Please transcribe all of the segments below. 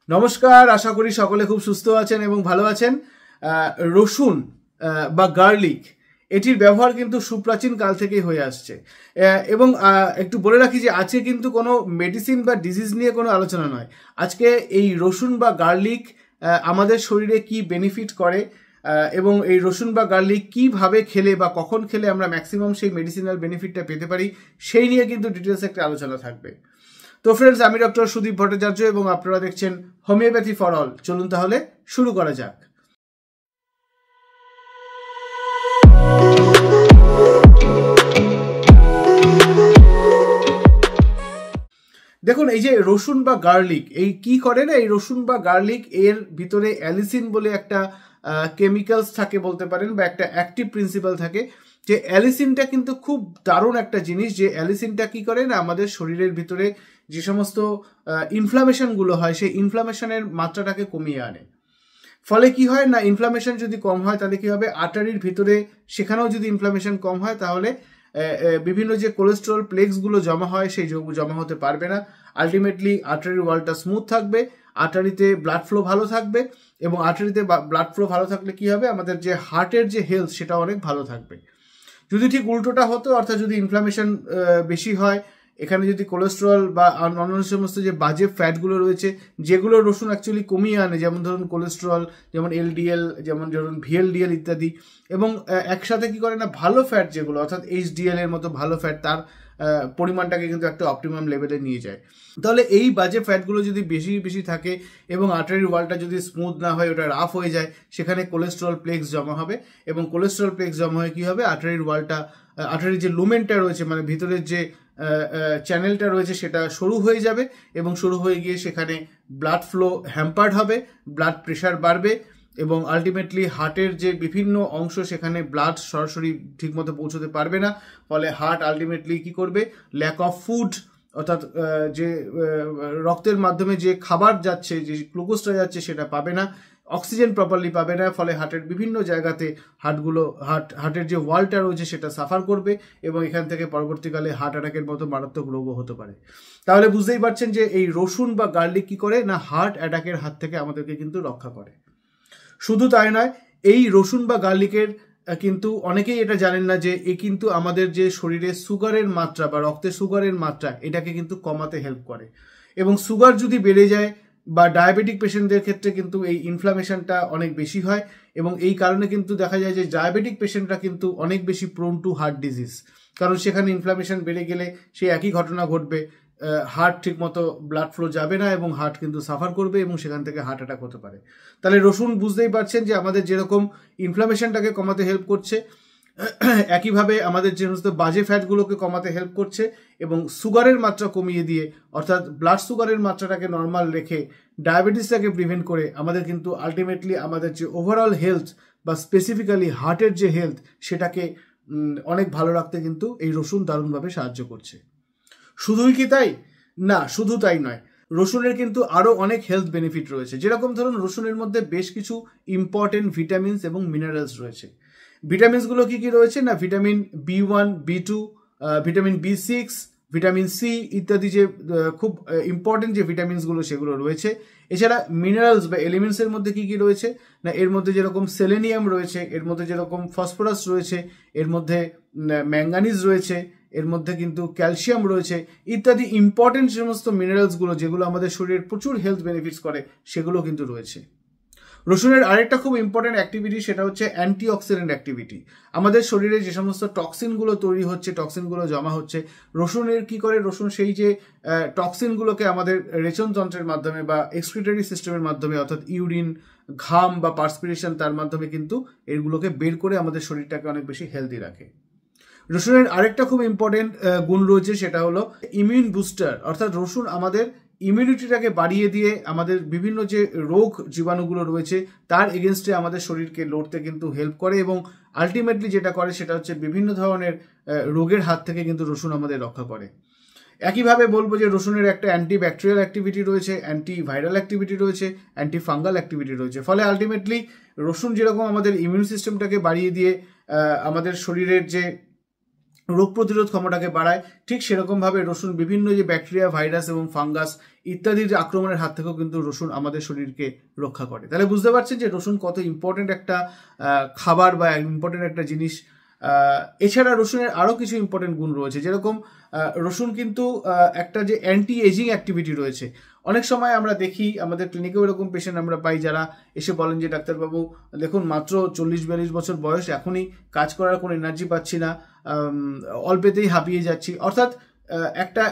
নমস্কার, আশা করি সকলে খুব সুস্থ আছেন এবং ভালো আছেন। রসুন বা গার্লিক এটির ব্যবহার কিন্তু সুপ্রাচীন কাল থেকেই হয়ে আসছে এবং একটু বলে রাখি যে আজকে কিন্তু কোনো মেডিসিন বা ডিজিজ নিয়ে কোনো আলোচনা নয়। আজকে এই রসুন বা গার্লিক আমাদের শরীরে কি বেনিফিট করে এবং এই রসুন বা গার্লিক কিভাবে খেলে বা কখন খেলে আমরা ম্যাক্সিমাম সেই মেডিসিনাল বেনিফিটটা পেতে পারি সেই নিয়ে কিন্তু ডিটেলস একটা আলোচনা থাকবে। তো ফ্রেন্ডস, আমি ডক্টর সুদীপ ভট্টাচার্য এবং আপনারা দেখছেন হোমিওপ্যাথি ফর অল। চলুন তাহলে শুরু করা যাক। দেখুন, এই যে রসুন বা গার্লিক এই কি করে না, এই রসুন বা গার্লিক এর ভিতরে অ্যালিসিন বলে একটা কেমিক্যালস থাকে বলতে পারেন, বা একটা অ্যাক্টিভ প্রিন্সিপাল থাকে। যে অ্যালিসিনটা কিন্তু খুব দারুণ একটা জিনিস। যে অ্যালিসিনটা কি করে না, আমাদের শরীরের ভিতরে যে সমস্ত ইনফ্লামেশনগুলো হয় সেই ইনফ্লামেশনের মাত্রাটাকে কমিয়ে আনে। ফলে কি হয় না, ইনফ্লামেশন যদি কম হয় তাহলে কি হবে, আর্টারির ভিতরে সেখানেও যদি ইনফ্লামেশন কম হয় তাহলে বিভিন্ন যে কোলেস্টেরল প্লেক্সগুলো জমা হয় সেই জমা হতে পারবে না। আলটিমেটলি আর্টারির ওয়ালটা স্মুথ থাকবে, আর্টারিতে ব্লাড ফ্লো ভালো থাকবে এবং আর্টারিতে ব্লাড ফ্লো ভালো থাকলে কি হবে, আমাদের যে হার্টের যে হেলথ সেটা অনেক ভালো থাকবে। যদি ঠিক উল্টোটা হতো, অর্থাৎ যদি ইনফ্লামেশন বেশি হয়, এখানে যদি কোলেস্টেরল বা অন্যান্য সমস্ত যে বাজে ফ্যাটগুলো রয়েছে যেগুলো রসুন অ্যাকচুয়ালি কমিয়ে আনে, যেমন ধরুন কোলেস্টেরল, যেমন এলডিএল, যেমন ধরুন ভিএলডিএল ইত্যাদি, এবং একসাথে কি করে না, ভালো ফ্যাট যেগুলো অর্থাৎ এইচডিএল এর মতো ভালো ফ্যাট, তার পরিমাণটাকে কিন্তু একটা অপটিমাম লেভেলে নিয়ে যায়। তাহলে এই বাজে ফ্যাটগুলো যদি বেশি বেশি থাকে এবং আর্টারির ওয়ালটা যদি স্মুথ না হয়, ওটা রাফ হয়ে যায়, সেখানে কোলেস্টেরল প্লেক্স জমা হবে এবং কোলেস্টেরল প্লেক্স জমা হয়ে কি হবে, আর্টারির ওয়ালটা, আর্টারির যে লুমেনটা রয়েছে, মানে ভিতরের যে চ্যানেলটা রয়েছে সেটা সরু হয়ে যাবে এবং সরু হয়ে গিয়ে সেখানে ব্লাড ফ্লো হ্যাম্পার্ড হবে, ব্লাড প্রেশার বাড়বে এবং আলটিমেটলি হার্টের যে বিভিন্ন অংশ সেখানে ব্লাড সরাসরি ঠিকমতো পৌঁছতে পারবে না। ফলে হার্ট আলটিমেটলি কি করবে, ল্যাক অফ ফুড, অর্থাৎ যে রক্তের মাধ্যমে যে খাবার যাচ্ছে, যে গ্লুকোজটা যাচ্ছে সেটা পাবে না, অক্সিজেন প্রপারলি পাবে না। ফলে হার্টের বিভিন্ন জায়গাতে হার্টের যে ওয়ালটা রয়েছে সেটা সাফার করবে এবং এখান থেকে পরবর্তীকালে হার্ট অ্যাটাকের মতো মারাত্মক রোগও হতে পারে। তাহলে বুঝতেই পারছেন যে এই রসুন বা গার্লিক কি করে না, হার্ট অ্যাটাকের হাত থেকে আমাদেরকে কিন্তু রক্ষা করে। শুধু তাই নয়, এই রসুন বা গার্লিকের কিন্তু অনেকেই এটা জানেন না যে এ কিন্তু আমাদের যে শরীরে সুগারের মাত্রা বা রক্তে সুগারের মাত্রা এটাকে কিন্তু কমাতে হেল্প করে। এবং সুগার যদি বেড়ে যায় বা ডায়াবেটিক পেশেন্টদের ক্ষেত্রে কিন্তু এই ইনফ্লামেশনটা অনেক বেশি হয় এবং এই কারণে কিন্তু দেখা যায় যে ডায়াবেটিক পেশেন্টরা কিন্তু অনেক বেশি প্রোন টু হার্ট ডিজিজ, কারণ সেখানে ইনফ্লামেশন বেড়ে গেলে সেই একই ঘটনা ঘটবে, হার্ট ঠিক মতো ব্লাড ফ্লো যাবে না এবং হার্ট কিন্তু সাফার করবে এবং সেখান থেকে হার্ট অ্যাটাক হতে পারে। তাহলে রসুন বুঝতেই পারছেন যে আমাদের যেরকম ইনফ্লামেশনটাকে কমাতে হেল্প করছে, একইভাবে আমাদের যে সমস্ত বাজে ফ্যাটগুলোকে কমাতে হেল্প করছে এবং সুগারের মাত্রা কমিয়ে দিয়ে, অর্থাৎ ব্লাড সুগারের মাত্রাটাকে নর্মাল রেখে ডায়াবেটিসটাকে প্রিভেন্ট করে আমাদের কিন্তু আলটিমেটলি আমাদের যে ওভারঅল হেলথ বা স্পেসিফিক্যালি হার্টের যে হেলথ সেটাকে অনেক ভালো রাখতে কিন্তু এই রসুন দারুণভাবে সাহায্য করছে। শুধুই কি তাই? না, শুধু তাই নয়, রসুনের কিন্তু আরও অনেক হেলথ বেনিফিট রয়েছে। যেরকম ধরুন, রসুনের মধ্যে বেশ কিছু ইম্পর্টেন্ট ভিটামিনস এবং মিনারেলস রয়েছে। ভিটামিনসগুলো কি কি রয়েছে না, vitamin B1, B2, vitamin B6, vitamin C ইত্যাদি যে খুব ইম্পর্টেন্ট যে ভিটামিনসগুলো সেগুলো রয়েছে। এছাড়া মিনারেলস বা এলিমেন্টসের মধ্যে কি কি রয়েছে না, এর মধ্যে যেরকম সেলেনিয়াম রয়েছে, এর মধ্যে যেরকম ফসফরাস রয়েছে, এর মধ্যে ম্যাঙ্গানিজ রয়েছে, এর মধ্যে কিন্তু ক্যালসিয়াম রয়েছে ইত্যাদি ইম্পর্টেন্ট সমস্ত মিনারেলসগুলো যেগুলো আমাদের শরীরের প্রচুর হেলথ বেনিফিটস করে সেগুলো কিন্তু রয়েছে। রসুনের আরেকটা খুব ইম্পর্টেন্ট অ্যাক্টিভিটি সেটা হচ্ছে অ্যান্টিঅক্সিডেন্ট অ্যাক্টিভিটি। আমাদের শরীরে যে সমস্ত টক্সিনগুলো তৈরি হচ্ছে, টক্সিনগুলো জমা হচ্ছে, রসুনের কি করে, রসুন সেই যে টক্সিনগুলোকে আমাদের রেচনতন্ত্রের মাধ্যমে বা এক্সক্রিটরি সিস্টেমের মাধ্যমে, অর্থাৎ ইউরিন, ঘাম বা পার্সপিরেশন, তার মাধ্যমে কিন্তু এগুলোকে বের করে আমাদের শরীরটাকে অনেক বেশি হেলদি রাখে। রসুনের আরেকটা খুব ইম্পর্টেন্ট গুণ রয়েছে সেটা হলো ইমিউন বুস্টার, অর্থাৎ রসুন আমাদের ইমিউনিটিটাকে বাড়িয়ে দিয়ে আমাদের বিভিন্ন যে রোগ জীবাণুগুলো রয়েছে তার এগেনস্টে আমাদের শরীরকে লড়তে কিন্তু হেল্প করে এবং আলটিমেটলি যেটা করে সেটা হচ্ছে বিভিন্ন ধরনের রোগের হাত থেকে কিন্তু রসুন আমাদের রক্ষা করে। একইভাবে বলবো যে রসুনের একটা অ্যান্টি ব্যাকটেরিয়াল অ্যাক্টিভিটি রয়েছে, অ্যান্টি ভাইরাল অ্যাক্টিভিটি রয়েছে, অ্যান্টি ফাঙ্গাল অ্যাক্টিভিটি রয়েছে। ফলে আলটিমেটলি রসুন যেরকম আমাদের ইমিউন সিস্টেমটাকে বাড়িয়ে দিয়ে আমাদের শরীরের যে রোগ প্রতিরোধ ক্ষমতাকে বাড়ায়। ঠিক সেরকমভাবে রসুন বিভিন্ন যে ব্যাকটেরিয়া, ভাইরাস এবং ফাঙ্গাস ইত্যাদির আক্রমণের হাত থেকেও কিন্তু রসুন আমাদের শরীরকে রক্ষা করে। তাহলে বুঝতে পারছেন যে রসুন কত ইম্পর্টেন্ট একটা খাবার বা ইম্পর্টেন্ট একটা জিনিস। এছাড়া রসুনের আরও কিছু ইম্পর্টেন্ট গুণ রয়েছে, যেরকম রসুন কিন্তু একটা যে অ্যান্টি এজিং অ্যাক্টিভিটি রয়েছে। অনেক সময় আমরা দেখি আমাদের ক্লিনিকেও এরকম পেশেন্ট আমরা পাই যারা এসে বলেন যে ডাক্তারবাবু দেখুন মাত্র 40-42 বছর বয়স, এখনই কাজ করার কোনো এনার্জি পাচ্ছি না, অল্পেতেই হাঁপিয়ে যাচ্ছি। অর্থাৎ একটা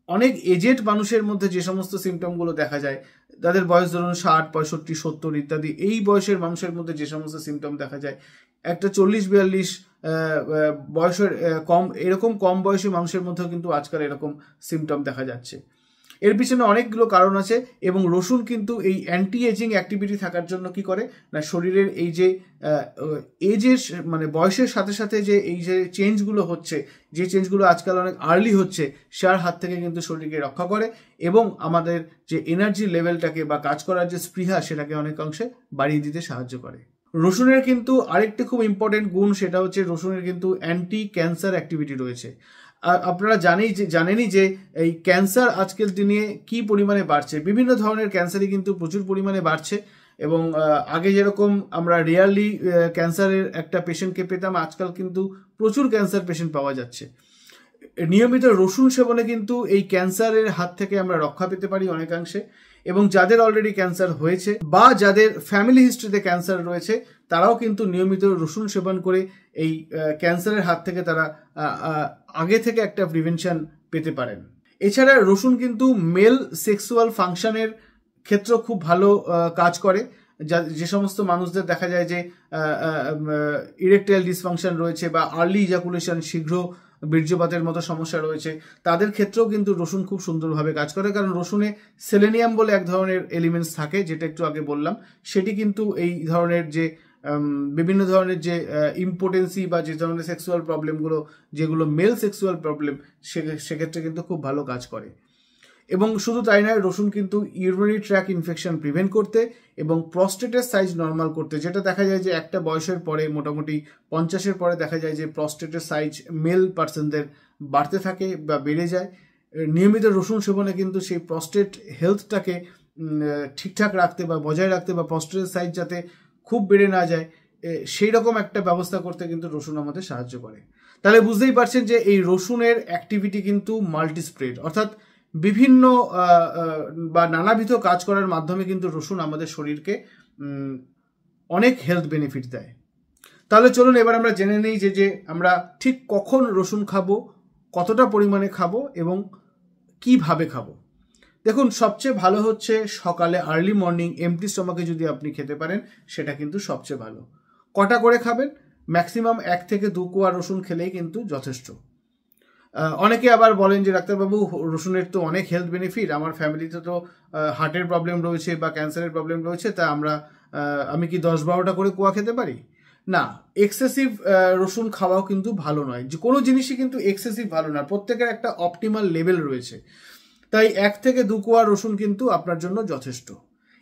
অনেক এজেড মানুষের মধ্যে যে সমস্ত সিমটমগুলো দেখা যায়, তাদের বয়স ধরুন 60, 65, 70 ইত্যাদি, এই বয়সের মানুষের মধ্যে যে সমস্ত সিমটম দেখা যায়, একটা 40-42 বয়সের এরকম কম বয়সী মানুষের মধ্যেও কিন্তু আজকাল এরকম সিমটম দেখা যাচ্ছে। এর পিছনে অনেকগুলো কারণ আছে এবং রসুন কিন্তু এই অ্যান্টি এজিং অ্যাক্টিভিটি থাকার জন্য কি করে না, শরীরের এই যে এজের মানে বয়সের সাথে সাথে যে এই যে চেঞ্জগুলো হচ্ছে, যে চেঞ্জগুলো আজকাল অনেক আর্লি হচ্ছে, সেটার হাত থেকে কিন্তু শরীরকে রক্ষা করে এবং আমাদের যে এনার্জি লেভেলটাকে বা কাজ করার যে স্পৃহা সেটাকে অনেকাংশে বাড়িয়ে দিতে সাহায্য করে। রসুনের কিন্তু আরেকটি খুব ইম্পর্টেন্ট গুণ, সেটা হচ্ছে রসুনের কিন্তু অ্যান্টি ক্যান্সার অ্যাক্টিভিটি রয়েছে। আপনারা জানেনই যে এই ক্যান্সার আজকের দিনে কি পরিমাণে বাড়ছে, বিভিন্ন ধরনের ক্যান্সারই কিন্তু প্রচুর পরিমাণে বাড়ছে এবং আগে যেরকম আমরা রেয়ারলি ক্যান্সারের একটা পেশেন্টকে পেতাম, আজকাল কিন্তু প্রচুর ক্যান্সার পেশেন্ট পাওয়া যাচ্ছে। নিয়মিত রসুন সেবনে কিন্তু এই ক্যান্সারের হাত থেকে আমরা রক্ষা পেতে পারি অনেকাংশে, এবং যাদের অলরেডি ক্যান্সার হয়েছে বা যাদের ফ্যামিলি হিস্ট্রিতে ক্যান্সার রয়েছে, তারাও কিন্তু নিয়মিত রসুন সেবন করে এই ক্যান্সারের হাত থেকে তারা আগে থেকে একটা প্রিভেনশন পেতে পারেন। এছাড়া রসুন কিন্তু মেল সেক্সুয়াল ফাংশনের ক্ষেত্রেও খুব ভালো কাজ করে। যে সমস্ত মানুষদের দেখা যায় যে ইরেকটাইল ডিসফাংশন রয়েছে বা আর্লি ইজাকুলেশন, শীঘ্র বীর্যপাতের মতো সমস্যা রয়েছে, তাদের ক্ষেত্রেও কিন্তু রসুন খুব সুন্দরভাবে কাজ করে, কারণ রসুনে সেলেনিয়াম বলে এক ধরনের এলিমেন্টস থাকে, যেটা একটু আগে বললাম, সেটি কিন্তু এই ধরনের যে বিভিন্ন ধরনের যে ইম্পোটেন্সি বা যে ধরনের সেক্সুয়াল প্রবলেমগুলো, যেগুলো মেল সেক্সুয়াল প্রবলেম, সেক্ষেত্রে কিন্তু খুব ভালো কাজ করে। এবং শুধু তাই নয়, রসুন কিন্তু ইউরিনারি ট্র্যাক ইনফেকশন প্রিভেন্ট করতে এবং প্রস্টেটের সাইজ নর্মাল করতে, যেটা দেখা যায় যে একটা বয়সের পরে মোটামুটি 50-এর পরে দেখা যায় যে প্রস্টেটের সাইজ মেল পার্সনদের বাড়তে থাকে বা বেড়ে যায়। নিয়মিত রসুন সেবনে কিন্তু সেই প্রস্টেট হেলথটাকে ঠিকঠাক রাখতে বা বজায় রাখতে বা প্রস্টেটের সাইজ যাতে খুব বেড়ে না যায়, সেই রকম একটা ব্যবস্থা করতে কিন্তু রসুন আমাদের সাহায্য করে। তাহলে বুঝতেই পারছেন যে এই রসুনের অ্যাক্টিভিটি কিন্তু মাল্টি স্প্রেড, অর্থাৎ বিভিন্ন বা নানাবিধ কাজ করার মাধ্যমে কিন্তু রসুন আমাদের শরীরকে অনেক হেলথ বেনিফিট দেয়। তাহলে চলুন এবার আমরা জেনে নিই যে আমরা ঠিক কখন রসুন খাবো, কতটা পরিমাণে খাবো এবং কিভাবে খাবো। দেখুন, সবচেয়ে ভালো হচ্ছে সকালে আর্লি মর্নিং এমটি স্টমাকে যদি আপনি খেতে পারেন, সেটা কিন্তু সবচেয়ে ভালো। কটা করে খাবেন? ম্যাক্সিমাম 1 থেকে 2 কোয়া রসুন খেলেই কিন্তু যথেষ্ট। অনেকে আবার বলেন যে ডাক্তারবাবু রসুনের তো অনেক হেলথ বেনিফিট, আমার ফ্যামিলিতে তো হার্টের প্রবলেম রয়েছে বা ক্যান্সারের প্রবলেম রয়েছে, তা আমি কি 10-12টা করে কোয়া খেতে পারি? না, এক্সেসিভ রসুন খাওয়াও কিন্তু ভালো নয়। যে কোনো জিনিসই কিন্তু এক্সেসিভ ভালো না, প্রত্যেকের একটা অপটিমাল লেভেল রয়েছে। তাই 1 থেকে 2 কোয়া রসুন কিন্তু আপনার জন্য যথেষ্ট।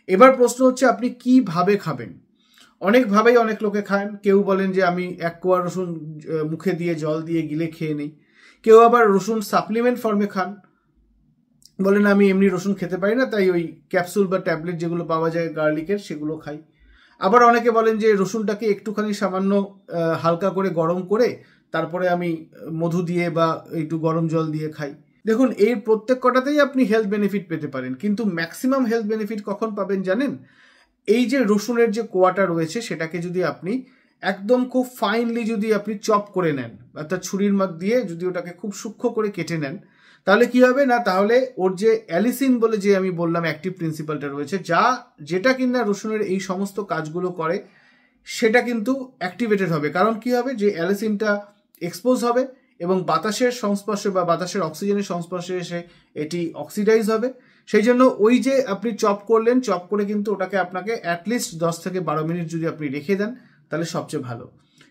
এবার প্রশ্ন হচ্ছে আপনি কিভাবে খাবেন। অনেকভাবেই অনেক লোকে খান। কেউ বলেন যে আমি 1 কোয়া রসুন মুখে দিয়ে জল দিয়ে গিলে খেয়ে নিই। কেউ আবার রসুন সাপ্লিমেন্ট ফর্মে খান, বলেন আমি এমনি রসুন খেতে পারি না, তাই ওই ক্যাপসুল বা ট্যাবলেট যেগুলো পাওয়া যায় গার্লিকের, সেগুলো খাই। আবার অনেকে বলেন যে রসুনটাকে একটুখানি সামান্য হালকা করে গরম করে তারপরে আমি মধু দিয়ে বা একটু গরম জল দিয়ে খাই। দেখুন, এই প্রত্যেক কটাতেই আপনি হেলথ বেনিফিট পেতে পারেন, কিন্তু ম্যাক্সিমাম হেলথ বেনিফিট কখন পাবেন জানেন? এই যে রসুনের যে কোয়াটা রয়েছে, সেটাকে যদি আপনি একদম খুব ফাইনলি যদি আপনি চপ করে নেন, অর্থাৎ ছুরির মধ্যে দিয়ে যদি ওটাকে খুব সূক্ষ্ম করে কেটে নেন, তাহলে কি হবে না, তাহলে ওর যে অ্যালিসিন বলে যে আমি বললাম অ্যাক্টিভ প্রিন্সিপালটা রয়েছে, যেটা কিনা রসুনের এই সমস্ত কাজগুলো করে, সেটা কিন্তু অ্যাক্টিভেটেড হবে। কারণ কি হবে, যে অ্যালিসিনটা এক্সপোজ হবে এবং বাতাসের সংস্পর্শে বা বাতাসের অক্সিজেনের সংস্পর্শে এসে এটি অক্সিডাইজ হবে। সেই জন্য ওই যে আপনি চপ করলেন, চপ করে কিন্তু ওটাকে আপনাকে অ্যাটলিস্ট 10 থেকে 12 মিনিট যদি আপনি রেখে দেন, তাহলে সবচেয়ে ভালো।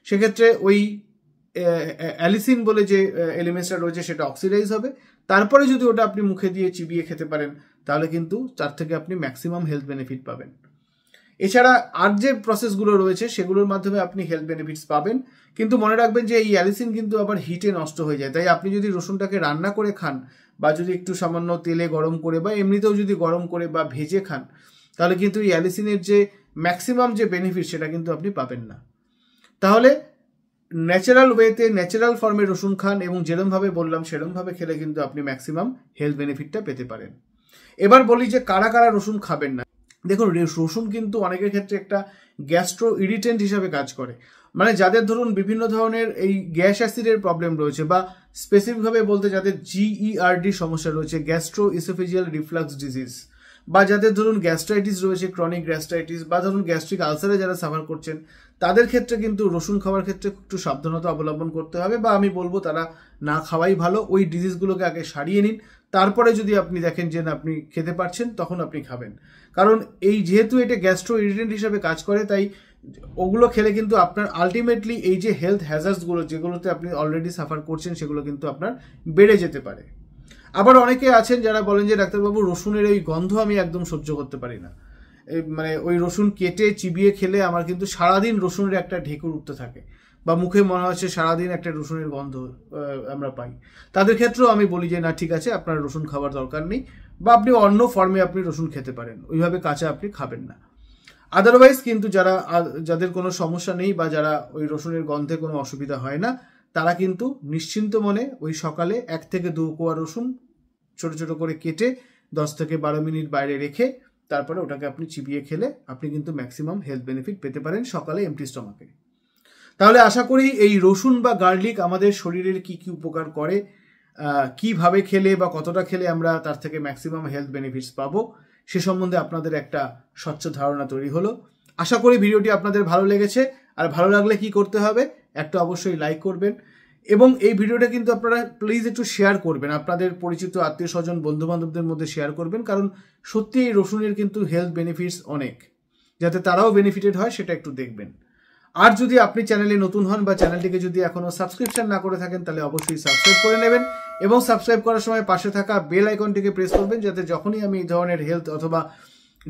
সেক্ষেত্রে ওই অ্যালিসিন বলে যে এলিমেন্টসটা রয়েছে সেটা অক্সিডাইজ হবে। তারপরে যদি ওটা আপনি মুখে দিয়ে চিবিয়ে খেতে পারেন, তাহলে কিন্তু তার থেকে আপনি ম্যাক্সিমাম হেলথ বেনিফিট পাবেন। এছাড়া আর যে প্রসেসগুলো রয়েছে সেগুলোর মাধ্যমে আপনি হেলথ বেনিফিটস পাবেন। কিন্তু মনে রাখবেন যে এই অ্যালিসিন কিন্তু আবার হিটে নষ্ট হয়ে যায়, তাই আপনি যদি রসুনটাকে রান্না করে খান বা যদি একটু সামান্য তেলে গরম করে বা এমনিতেও যদি গরম করে বা ভেজে খান, তাহলে কিন্তু এই অ্যালিসিনের যে ম্যাক্সিমাম যে বেনিফিট সেটা কিন্তু আপনি পাবেন না। তাহলে ন্যাচারাল ওয়েতে ন্যাচারাল ফর্মে রসুন খান এবং যেরমভাবে বললাম সেরমভাবে খেলে কিন্তু আপনি ম্যাক্সিমাম হেলথ বেনিফিটটা পেতে পারেন। এবার বলি যে কারা কারা রসুন খাবেন না। দেখুন, রসুন কিন্তু অনেকের ক্ষেত্রে একটা গ্যাস্ট্রো ইরিটেন্ট হিসাবে কাজ করে, মানে যাদের ধরুন বিভিন্ন ধরনের এই গ্যাস অ্যাসিডের প্রবলেম রয়েছে বা স্পেসিফিকভাবে বলতে যাদের GERD সমস্যা রয়েছে, গ্যাস্ট্রো ইসোফেজিয়াল রিফ্লাক্স ডিজিজ, বা যাদের ধরুন গ্যাস্ট্রাইটিস রয়েছে, ক্রনিক গ্যাস্ট্রাইটিস, বা ধরুন গ্যাস্ট্রিক আলসারে যারা সাফার করছেন, তাদের ক্ষেত্রে কিন্তু রসুন খাওয়ার ক্ষেত্রে একটু সাবধানতা অবলম্বন করতে হবে, বা আমি বলবো তারা না খাওয়াই ভালো। ওই ডিজিজগুলোকে আগে সারিয়ে নিন, তারপরে যদি আপনি দেখেন যে না আপনি খেতে পারছেন তখন আপনি খাবেন। কারণ এই যেহেতু এটা গ্যাস্ট্রো ইরিটেন্ট হিসাবে কাজ করে, তাই ওগুলো খেলে কিন্তু আপনার আলটিমেটলি এই যে হেলথ হ্যাজার্ডসগুলো যেগুলোতে আপনি অলরেডি সাফার করছেন সেগুলো কিন্তু আপনার বেড়ে যেতে পারে। আবার অনেকে আছেন যারা বলেন যে ডাক্তারবাবু রসুনের ওই গন্ধ আমি একদম সহ্য করতে পারি না, মানে ওই রসুন কেটে চিবিয়ে খেলে আমার কিন্তু সারাদিন রসুনের একটা ঢেকুর উঠতে থাকে বা মুখে মনে হচ্ছে সারাদিন একটা রসুনের গন্ধ আমরা পাই। তাদের ক্ষেত্রেও আমি বলি যে না, ঠিক আছে, আপনার রসুন খাওয়ার দরকার নেই, বা আপনি অন্য ফর্মে আপনি রসুন খেতে পারেন, ওইভাবে কাঁচা আপনি খাবেন না। আদারওয়াইজ কিন্তু যাদের কোনো সমস্যা নেই বা যারা ওই রসুনের গন্ধে কোনো অসুবিধা হয় না, তারা কিন্তু নিশ্চিন্ত মনে ওই সকালে 1 থেকে 2 কোয়া রসুন ছোট ছোট করে কেটে 10 থেকে 12 মিনিট বাইরে রেখে তারপরে ওটাকে আপনি চিবিয়ে খেলে আপনি কিন্তু ম্যাক্সিমাম হেলথ বেনিফিট পেতে পারেন সকালে এমটি স্টমাকে। তাহলে আশা করি এই রসুন বা গার্লিক আমাদের শরীরের কি কি উপকার করে, কিভাবে খেলে বা কতটা খেলে আমরা তার থেকে ম্যাক্সিমাম হেলথ বেনিফিটস পাবো সে সম্বন্ধে আপনাদের একটা স্বচ্ছ ধারণা তৈরি হলো। আশা করি ভিডিওটি আপনাদের ভালো লেগেছে, আর ভালো লাগলে কি করতে হবে, একটা অবশ্যই লাইক করবেন এবং এই ভিডিওটা কিন্তু আপনারা প্লিজ একটু শেয়ার করবেন, আপনাদের পরিচিত আত্মীয় স্বজন বন্ধু বান্ধবদের মধ্যে শেয়ার করবেন, কারণ সত্যি এই রসুনের কিন্তু হেলথ বেনিফিটস অনেক, যাতে তারাও বেনিফিটেড হয় সেটা একটু দেখবেন। আর যদি আপনি চ্যানেলে নতুন হন বা চ্যানেলটিকে যদি এখনো সাবস্ক্রিপশন না করে থাকেন তাহলে অবশ্যই সাবস্ক্রাইব করে নেবেন এবং সাবস্ক্রাইব করার সময় পাশে থাকা বেল আইকনটিকে প্রেস করবেন, যাতে যখনই আমি এই ধরনের হেলথ অথবা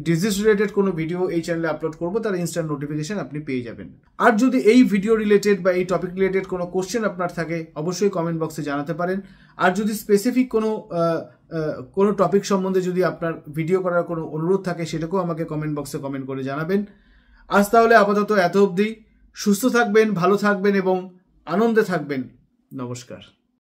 ডিজিজ রিলেটেড কোনো ভিডিও এই চ্যানেলে আপলোড করবো তার ইনস্ট্যান্ট নোটিফিকেশন আপনি পেয়ে যাবেন। আর যদি এই ভিডিও রিলেটেড বা এই টপিক রিলেটেড কোনো কোশ্চেন আপনার থাকে অবশ্যই কমেন্ট বক্সে জানাতে পারেন। আর যদি স্পেসিফিক কোনো টপিক সম্বন্ধে যদি আপনার ভিডিও করার কোনো অনুরোধ থাকে সেটাকেও আমাকে কমেন্ট বক্সে কমেন্ট করে জানাবেন। আজ তাহলে আপাতত এত অবধি। সুস্থ থাকবেন, ভালো থাকবেন এবং আনন্দে থাকবেন। নমস্কার।